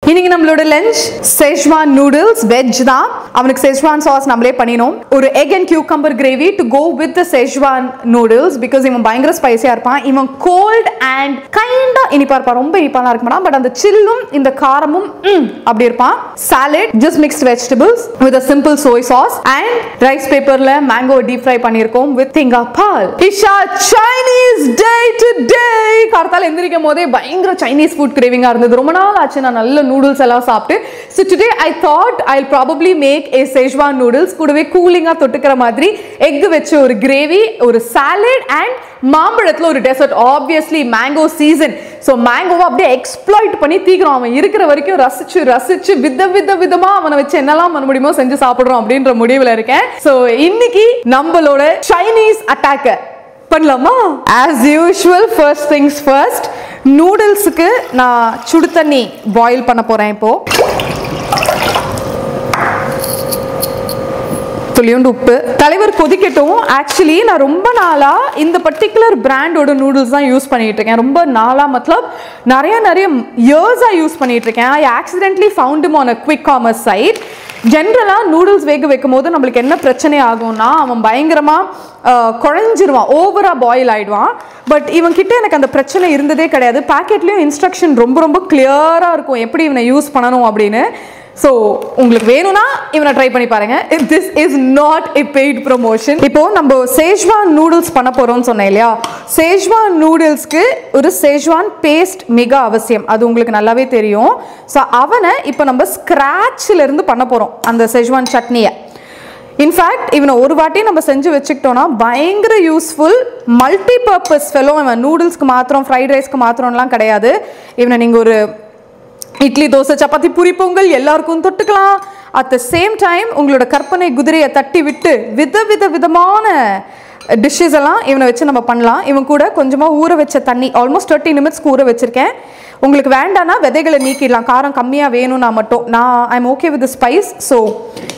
இன்னைக்கு நம்மளோட lunch Szechuan noodles veg தான். அவனுக்கு Szechuan sauce நம்மளே பண்ணினோம். ஒரு egg and cucumber gravy to go with the Szechuan noodles because இவன் பயங்கர ஸ்பைசியா இருப்பான். இவன் cold and kinda இனிப்பா இருப்பான். ரொம்ப இனிப்பாலாம் இருக்க மாட்டான். பட் அந்த சில்லும் இந்த காரமும் அப்படி இருப்பான். Salad, just mixed vegetables with a simple soy sauce and rice paperல mango deep fry பண்ணிருக்கோம் with tinga pal. Isha Chinese day today. கார்த்தால எந்திரிக்கும் போதே பயங்கர Chinese food craving ஆ இருந்தது. ரொம்ப நாள் ஆச்சு நான் நல்ல noodles எல்லாம் சாப்பிட்டு. So today I thought I'll probably make a Szechuan noodles கூடவே கூலிங்கா தொட்டுக்கிற மாதிரி எக் வச்சு ஒரு கிரேவி, ஒரு salad and மாம்பழத்துல ஒரு dessert. Obviously mango season. So mangoவை அப்படியே எக்ஸ்ப்ளாய்ட் பண்ணி தீக்கிறோம். அவன் இருக்கிற வரைக்கும் ரசிச்சு ரசிச்சு விதமா அவனை வச்சு என்னெல்லாம் பண்ண முடியுமோ செஞ்சு சாப்பிடுறோம் அப்படின்ற முடிவுல இருக்கேன். So இன்னைக்கு நம்மளோட Chinese attack பண்ணலாமா? As usual, first things first, நூடுல்ஸுக்கு நான் சுடு தண்ணி பாயில் பண்ண போறேன். இப்போ துளியுண்டு உப்பு, தலைவர் கொதிக்கட்டும். ஆக்சுவலி நான் ரொம்ப நாளா இந்த பர்டிகுலர் பிராண்டோட நூடுல்ஸ் தான் யூஸ் பண்ணிட்டு இருக்கேன். ரொம்ப நாளா மத்தலப் நிறைய இயர்ஸா யூஸ் பண்ணிட்டு இருக்கேன். I accidentally found him on a quick commerce site. ஜென்ரலா நூடுல்ஸ் வேக வைக்கும் போது நம்மளுக்கு என்ன பிரச்சனை ஆகும்னா அவன் பயங்கரமா குழஞ்சிருவான், ஓவரா பாயில் ஆயிடுவான். பட் இவன் கிட்ட எனக்கு அந்த பிரச்சனை இருந்ததே கிடையாது. பேக்கெட்லயும் இன்ஸ்ட்ரக்ஷன் ரொம்ப கிளியரா இருக்கும் எப்படி இவனை யூஸ் பண்ணணும் அப்படின்னு. ஸோ உங்களுக்கு வேணும்னா இவனை ட்ரை பண்ணி பாருங்க. This is not a paid promotion. இப்போ நம்ம Szechuan நூடுல்ஸ் பண்ண போறோம்னு சொன்னேன் இல்லையா? Szechuan நூடுல்ஸ்க்கு ஒரு Szechuan பேஸ்ட் மிக அவசியம். அது உங்களுக்கு நல்லாவே தெரியும். ஸோ அவனை இப்போ நம்ம ஸ்கிராட்ச்ல இருந்து பண்ண போறோம் அந்த Szechuan சட்னியை. இன்ஃபேக்ட் இவனை ஒரு வாட்டி நம்ம செஞ்சு வச்சுக்கிட்டோம்னா பயங்கர யூஸ்ஃபுல், மல்டி பர்பஸ் ஃபெலோ. இவன் நூடுல்ஸ்க்கு மாத்திரம், ஃப்ரைட் ரைஸ்க்கு மாத்திரம்லாம் கிடையாது. இவனை நீங்கள் ஒரு இட்லி, தோசை, சப்பாத்தி, பூரி, பொங்கல் எல்லாருக்கும் தொட்டுக்கலாம். அட் த சேம் டைம் உங்களோட கற்பனை குதிரையை தட்டி விட்டு விதமான டிஷ்ஷஸ் எல்லாம் இவனை வச்சு நம்ம பண்ணலாம். இவன் கூட கொஞ்சமாக ஊற வச்ச தண்ணி, ஆல்மோஸ்ட் 30 நிமிட்ஸ்க்கு ஊற வச்சிருக்கேன். உங்களுக்கு வேண்டாம்னா விதைகளை நீக்கிடலாம், காரம் கம்மியாக வேணும்னா மட்டும். நான் I'm okay with spice. So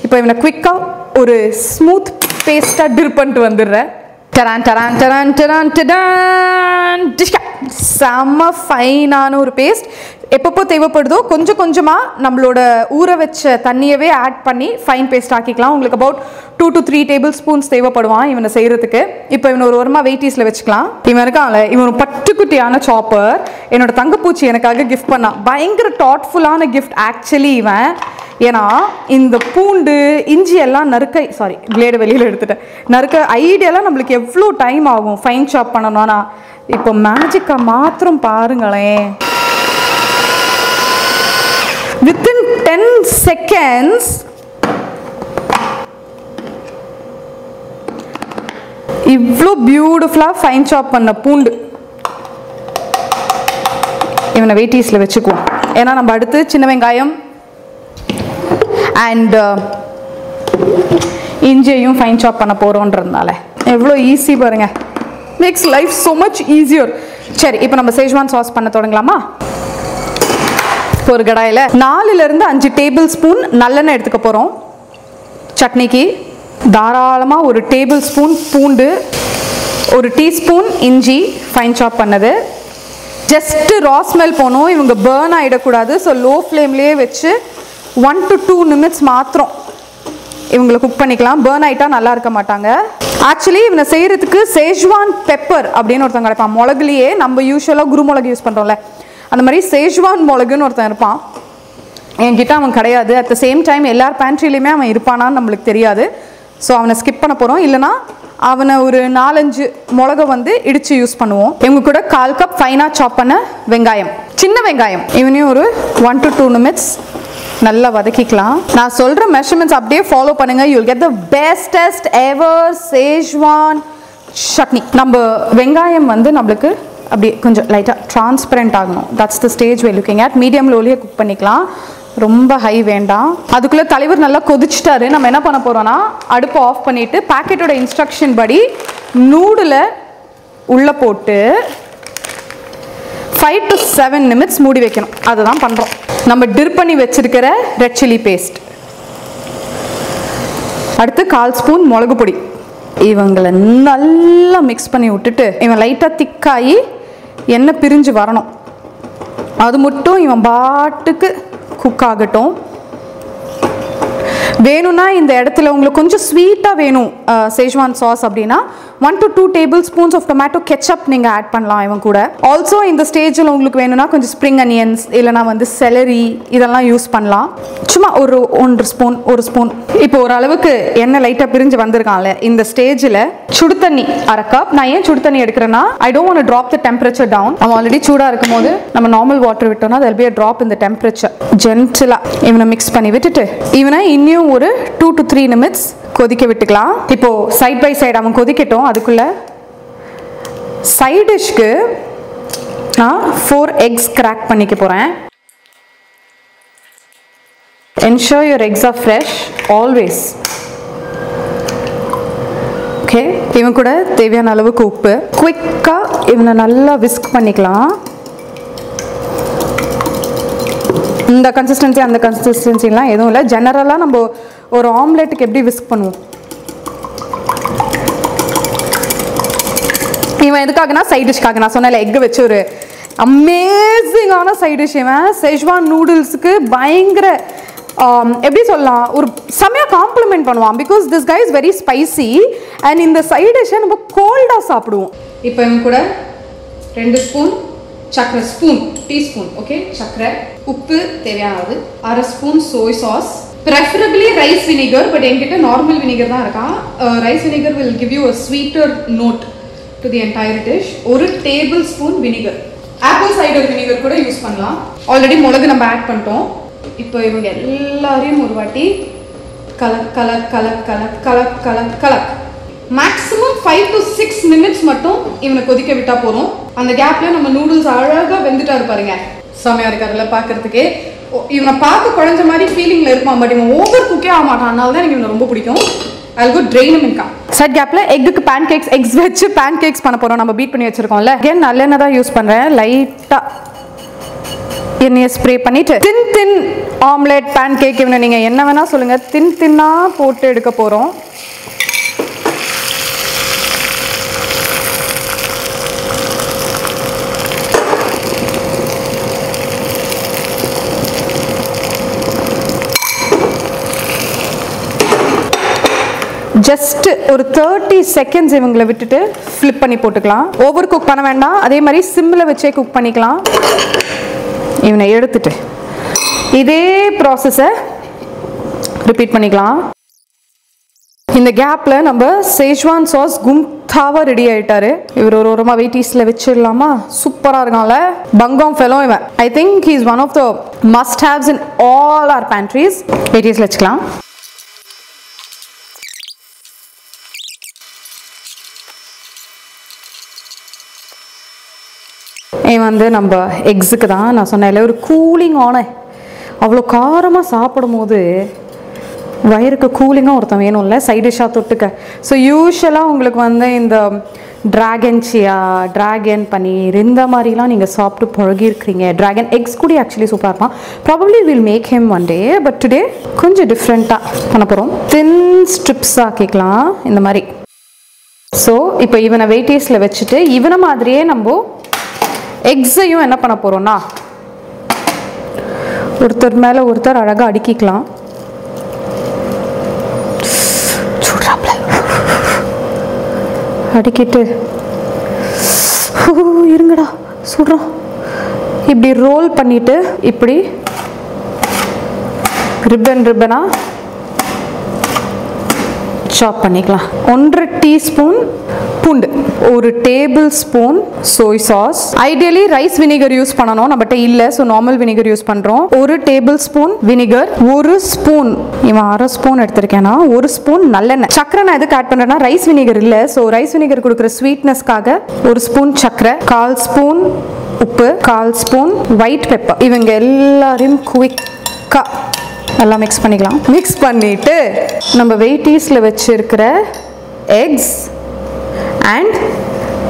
இப்போ இவனை குவிக்காக ஒரு ஸ்மூத் பேஸ்ட்டாக டிர் பண்ணிட்டு வந்துடுறேன். செம்ம ஃபைனான ஒரு பேஸ்ட். எப்பப்போ தேவைப்படுதோ கொஞ்சமாக நம்மளோட ஊற வச்ச தண்ணியவே ஆட் பண்ணி ஃபைன் பேஸ்ட் ஆக்கிக்கலாம். உங்களுக்கு அபவுட் 2 to 3 டேபிள் ஸ்பூன்ஸ் தேவைப்படுவான் இவனை செய்கிறதுக்கு. இப்போ இவனை ஒரு ஓரமாக வெயிட்டீஸில் வச்சுக்கலாம். இவன் இருக்கான்ல, இவன் ஒரு பட்டுக்குட்டியான சாப்பர் என்னோட தங்கப்பூச்சி எனக்காக கிஃப்ட் பண்ணான். பயங்கர தாட்ஃபுல்லான கிஃப்ட் ஆக்சுவலி இவன். ஏன்னா இந்த பூண்டு, இஞ்சி எல்லாம் பிளேடு வெளியில் எடுத்துட்டேன். நறுக்க ஐடியாலாம் நம்மளுக்கு எவ்வளோ டைம் ஆகும் ஃபைன் சாப் பண்ணணும்னா. இப்போ மேஜிக்கா மாத்திரம் பாருங்களேன், வித்தின் 10 seconds இவ்வளோ பியூட்டிஃபுல்லாக ஃபைன் சாப் பண்ண பூண்டு. இவனை வெயிட்டீஸில் வச்சுக்குவோம். ஏன்னா நம்ம அடுத்து சின்ன வெங்காயம் அண்ட் இஞ்சியையும் ஃபைன் சாப் பண்ண போகிறோன்றதுனால எவ்வளோ ஈஸி பாருங்க. Makes life so much easier. சரி, இப்போ நம்ம Szechuan சாஸ் பண்ண தொடங்கலாமா? ஒரு கடாயில் 4 to 5 டேபிள் ஸ்பூன் நல்லெண்ணெய் எடுத்துக்க போகிறோம். சட்னிக்கு தாராளமாக ஒரு டேபிள் ஸ்பூன் பூண்டு, ஒரு டீஸ்பூன் இஞ்சி ஃபைன் சாப் பண்ணது. ஜஸ்ட் ரா ஸ்மெல் போகணும், இவங்க பேர்ன் ஆகிடக்கூடாது. ஸோ லோ ஃப்ளேம்லேயே வச்சு 1 to 2 நிமிட்ஸ் மாத்திரம் இவங்களை குக் பண்ணிக்கலாம். பேர்ன் ஆகிட்டா நல்லா இருக்க மாட்டாங்க. ஆக்சுவலி இவனை செய்கிறதுக்கு Szechuan பெப்பர் அப்படின்னு ஒருத்தன் கிடைப்பான். மிளகுலேயே நம்ம யூஸ்வலாக குருமிளகு யூஸ் பண்ணுறோம்ல, அந்த மாதிரி Szechuan மிளகுன்னு ஒருத்தன் இருப்பான். என்கிட்ட அவன் கிடையாது. அட் த சேம் டைம் எல்லார் பேண்ட்ரிலையுமே அவன் இருப்பானான்னு நம்மளுக்கு தெரியாது. ஸோ அவனை ஸ்கிப் பண்ண போகிறோம். இல்லைனா அவனை ஒரு 4-5 மிளகை இடித்து யூஸ் பண்ணுவோம். இவங்க கூட 1/4 கப் ஃபைனாக சாப் பண்ண வெங்காயம், சின்ன வெங்காயம், இவனையும் ஒரு 1 to 2 நிமிட்ஸ் நல்லா வதக்கிக்கலாம். நான் சொல்கிற மெஷர்மெண்ட்ஸ் அப்படியே ஃபாலோ பண்ணுங்கள். You will get the bestest ever Szechuan chutney. நம்ம வெங்காயம் நம்மளுக்கு அப்படியே கொஞ்சம் லைட்டாக டிரான்ஸ்பரண்ட் ஆகணும். That's the stage we looking at. Medium லோலியே குக் பண்ணிக்கலாம், ரொம்ப ஹை வேண்டாம். அதுக்குள்ளே தலைவர் நல்லா கொதிச்சிட்டாரு. நம்ம என்ன பண்ண போகிறோன்னா அடுப்பை ஆஃப் பண்ணிவிட்டு பேக்கெட்டோட இன்ஸ்ட்ரக்ஷன் படி நூடுலை உள்ளே போட்டு 5 to 7 நிமிட்ஸ் மூடி வைக்கணும். அதுதான் பண்ணுறோம். நம்ம டிர் பண்ணி வச்சிருக்கிற ரெட் சில்லி பேஸ்ட், அடுத்து 1/4 ஸ்பூன் மிளகு பொடி, இவங்களை நல்லா மிக்ஸ் பண்ணி விட்டுட்டு இவன் லைட்டாக திக்காகி எண்ணெய் பிரிஞ்சு வரணும். அது மட்டும் இவன் பாட்டுக்கு குக் ஆகட்டும். வேணும்னா இந்த இடத்துல உங்களுக்கு கொஞ்சம் ஸ்வீட்டாக வேணும் சேஜ்வான் சாஸ் அப்படின்னா 1 to 2 tablespoons of tomato ketchup நீங்கள் ஆட் பண்ணலாம் இவன் கூட. ஆல்சோ இந்த ஸ்டேஜில் உங்களுக்கு வேணும்னா கொஞ்சம் ஸ்ப்ரிங் அனியன்ஸ் இல்லைனா வந்து செலரி இதெல்லாம் யூஸ் பண்ணலாம். சும்மா ஒரு 1 ஸ்பூன். இப்போ ஓரளவுக்கு எண்ணெய் லைட்டாக பிரிஞ்சு வந்திருக்கான்ல இந்த ஸ்டேஜில் சுடு தண்ணி 1/2 கப். நான் ஏன் சுடு தண்ணி எடுக்கிறேன்னா I don't want to drop the temperature down. அவன் ஆல்ரெடி சூடாக இருக்கும் போது நம்ம நார்மல் வாட்டர் விட்டோம்னா there'll be a drop in the temperature. ஜென்டிலாக இவனை மிக்ஸ் பண்ணி விட்டுட்டு இவனை இன்னும் ஒரு 2 to 3 நிமிட்ஸ் கொதிக்க விட்டுக்கலாம். இப்போ சைட் பை சைடு அவன் கொதிக்கட்டும். அதுக்குள்ள சைட் டிஷ்க்கு நான் 4 eggs கிராக் பண்ணிக்க போறேன். ensure your eggs are fresh always. Okay, இவன் கூட தேவையான அளவுக்கு உப்பு. குவிக்கா இவனை நல்லா விஸ்க் பண்ணிக்கலாம். இந்த கன்சிஸ்டன்சி அந்த கன்சிஸ்டன்சிலாம் எதுவும் இல்லை. ஜெனரலாக நம்ம ஒரு ஆம்லெட்டுக்கு எப்படி விஸ்க் பண்ணுவோம். இவன் எதுக்காகனா சைட் டிஷ்காக. நான் சொன்னேன் எக்கு வச்சு ஒரு அமேசிங்கான சைட் டிஷ். இவன் செஜ்வான் நூடுல்ஸுக்கு பயங்கர எப்படி சொல்லலாம் ஒரு செம்மையாக காம்ப்ளிமெண்ட் பண்ணுவான். Because this guy is very spicy and இந்த சைட் டிஷ்ஷை நம்ம கோல்டாக சாப்பிடுவோம். இப்போ இவன் கூட 2 ஸ்பூன் சக்கரை, டீஸ்பூன் ஓகே சக்கரை, உப்பு தேவையானது, 1/2 spoon soy sauce, preferably rice vinegar, but என்கிட்ட நார்மல் வினிகர் தான் இருக்கா. Rice vinegar will give you a sweeter note to the entire dish. 1 tablespoon vinegar, apple cider vinegar கூட யூஸ் பண்ணலாம். ஆல்ரெடி மிளகு நம்ம ஆட் பண்ணிட்டோம். இப்போ இவங்க எல்லாரையும் ஒரு வாட்டி கலக் மேக்ஸிமம் 5 to 6 நிமிட்ஸ் மட்டும் இவனை கொதிக்க விட்டா போதும். அந்த கேப்ல நம்ம நூடுல்ஸ் அழகா வெந்துட்டா இருப்பாருங்க. செமையா இருக்காருல்ல பார்க்கறதுக்கே. இவனை பார்க்க குழஞ்ச மாதிரி ஃபீலிங்ல இருப்பான். பட் இவன் ஓவர் குக்கே ஆக மாட்டான். அதனால தான் எனக்கு இவனை ரொம்ப பிடிக்கும். I'll go drain him in cup. Side கேப்ல எக்குக்கு eggs வச்சு pancakes பண்ண போறோம். நம்ம பீட் பண்ணி வச்சிருக்கோம்ல. again நல்லெண்ணெய் தான் யூஸ் பண்றேன். லைட்டா எண்ணெயை ஸ்ப்ரே பண்ணிட்டு தின் ஆம்லெட் பேன்கேக் இவனை நீங்க என்ன வேணா சொல்லுங்க தின்னா போட்டு எடுக்க போறோம். ஜஸ்ட் ஒரு 30 செகண்ட்ஸ் இவங்களை விட்டுட்டு ஃப்ளிப் பண்ணி போட்டுக்கலாம். ஓவர் குக் பண்ண வேண்டாம். அதே மாதிரி சிம்மில் வச்சே குக் பண்ணிக்கலாம். இவனை எடுத்துட்டு இதே ப்ராசஸை ரிப்பீட் பண்ணிக்கலாம். இந்த கேப்ல நம்ம சேஜ்வான் சாஸ் கும்தாவா ரெடி ஆயிட்டாரு. இவர் ஒரு ஓரமா வெயிட்டீஸ்ல வச்சிடலாமா? சூப்பரா இருக்கான்ல பங்காம் ஃபெலோ இவன். I think he is one of the must haves in all our pantries. வெயிட்டீஸ்ல வச்சுக்கலாம். வந்து நம்ம எக்ஸுக்கு தான் நான் சொன்னேன் ஒரு கூலிங் ஆன அவ்வளோ காரமாக சாப்பிடும் போது வயிறுக்கு கூலிங்காக ஒருத்தன் வேணும்ல சைட் டிஷ்ஷாக தொட்டுக்க. ஸோ யூஸ்வலாக உங்களுக்கு வந்து இந்த ட்ராகன் பன்னீர் இந்த மாதிரிலாம் நீங்கள் சாப்பிட்டு பழகிருக்கிறீங்க. ட்ராகன் எக்ஸ் கூட ஆக்சுவலி சூப்பராக இருப்பான். Probably will make him one day. But today கொஞ்சம் டிஃப்ரெண்ட்டாக பண்ண போகிறோம். தின் ஸ்ட்ரிப்ஸாக கேட்கலாம் இந்த மாதிரி. ஸோ இப்போ இவனை வெயிட்டேஸில் வச்சுட்டு இவனை மாதிரியே நம்ம எக்ஸையும் என்ன பண்ண போறோம்னா ஒருத்தர் மேல ஒருத்தர் அழகா அடுக்கிக்கலாம். அடுக்கிட்டு இருங்கடா சுடுறோம். இப்படி ரோல் பண்ணிட்டு இப்படி ரிப்பனா சாப் பண்ணிக்கலாம். 1/2 டீஸ்பூன் பூண்டு, 1 டேபிள் ஸ்பூன் சோய் sauce. Ideally rice vinegar use பண்ணணும், நம்மகிட்ட இல்லை. ஸோ நார்மல் வினிகர் யூஸ் பண்ணுறோம். 1 டேபிள் ஸ்பூன் வினிகர், 1 ஸ்பூன் இவன் 1/2 ஸ்பூன் எடுத்திருக்கேன்னா 1 ஸ்பூன் நல்லெண்ணெய். சக்கரை நான் எதுக்கு ஆட் பண்ணுறேன்னா ரைஸ் வினிகர் இல்லை. ஸோ ரைஸ் வினிகர் கொடுக்குற ஸ்வீட்னஸ்க்காக 1 ஸ்பூன் சக்கரை, 1/4 ஸ்பூன் உப்பு, 1/4 ஸ்பூன் ஒயிட் பெப்பர். இவங்க எல்லாரையும் குவிக்கா நல்லா மிக்ஸ் பண்ணிக்கலாம். மிக்ஸ் பண்ணிட்டு நம்ம வெயிட்டீஸில் வச்சிருக்கிற எக்ஸ் அண்ட்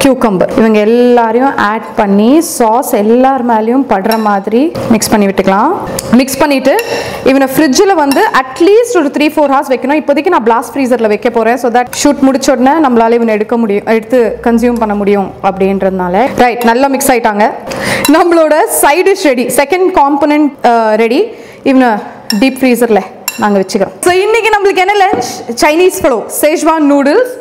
கியூக்கம்பர் இவங்க எல்லாரையும் ஆட் பண்ணி சாஸ் எல்லார் மேலேயும் படுற மாதிரி மிக்ஸ் பண்ணி விட்டுக்கலாம். மிக்ஸ் பண்ணிட்டு இவனை ஃப்ரிட்ஜில் வந்து அட்லீஸ்ட் ஒரு 3-4 ஹவர்ஸ் வைக்கணும். இப்போதைக்கு நான் பிளாஸ்ட் ஃப்ரீசரில் வைக்க போகிறேன். ஸோ தட் ஷூட் முடிச்ச உடனே நம்மளால இவனை எடுத்து கன்சியூம் பண்ண முடியும் அப்படின்றதுனால. ரைட், நல்லா மிக்ஸ் ஆயிட்டாங்க. நம்மளோட side dish ready, second component ready. இவனை டீப் ஃப்ரீசரில் நாங்கள் வச்சுக்கிறோம். ஸோ இன்னைக்கு நம்மளுக்கு என்ன lunch? Chinese fellow Schezwan noodles.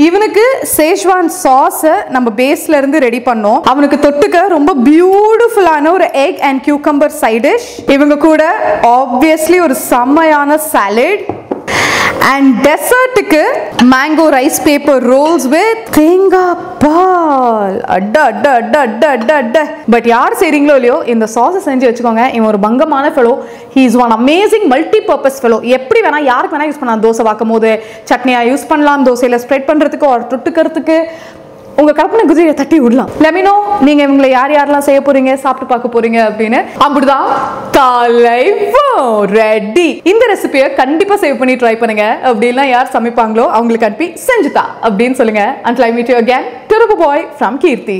இவனுக்கு சேஷ்வான் சாஸை நம்ம பேஸ்ல இருந்து ரெடி பண்ணோம். அவனுக்கு தொட்டுக்க ரொம்ப பியூட்டிஃபுல்லான ஒரு egg and cucumber side dish. இவங்க கூட ஆப்வியஸ்லி ஒரு செம்மையான சாலட். அண்ட் டெசர்ட்டுக்கு mango rice paper rolls with தேங்காய் பால். அட அட அட அட அட அட. பட் யார் செய்றீங்களோ இல்லையோ இந்த சாஸை செஞ்சு வச்சுக்கோங்க. இவன் ஒரு பங்கமான fellow. He is one amazing multipurpose fellow. எப்படி வேணா யாருக்கு வேணா யூஸ் பண்ணலாம். தோசை வாக்கும் போது சட்னியா யூஸ் பண்ணலாம், தோசையில ஸ்ப்ரெட் பண்றதுக்கு ஒரு தொட்டுக்கிறதுக்கு உங்க கற்பனை குதிரையை தட்டி விடலாம். லெமினோ நீங்க இவங்களை யார் யாரெல்லாம் செய்ய போறீங்க, சாப்பிட்டு பார்க்க போறீங்க அப்படின்னு. அப்படிதான் தலைவன் ரெடி. இந்த ரெசிபியை கண்டிப்பா சேவ் பண்ணி ட்ரை பண்ணுங்க. அப்படின்னா யார் சமைப்பாங்களோ அவங்களுக்கு அனுப்பி செஞ்சுதா அப்படின்னு சொல்லுங்க. Until I meet you again, Tirupu boy from Kirti.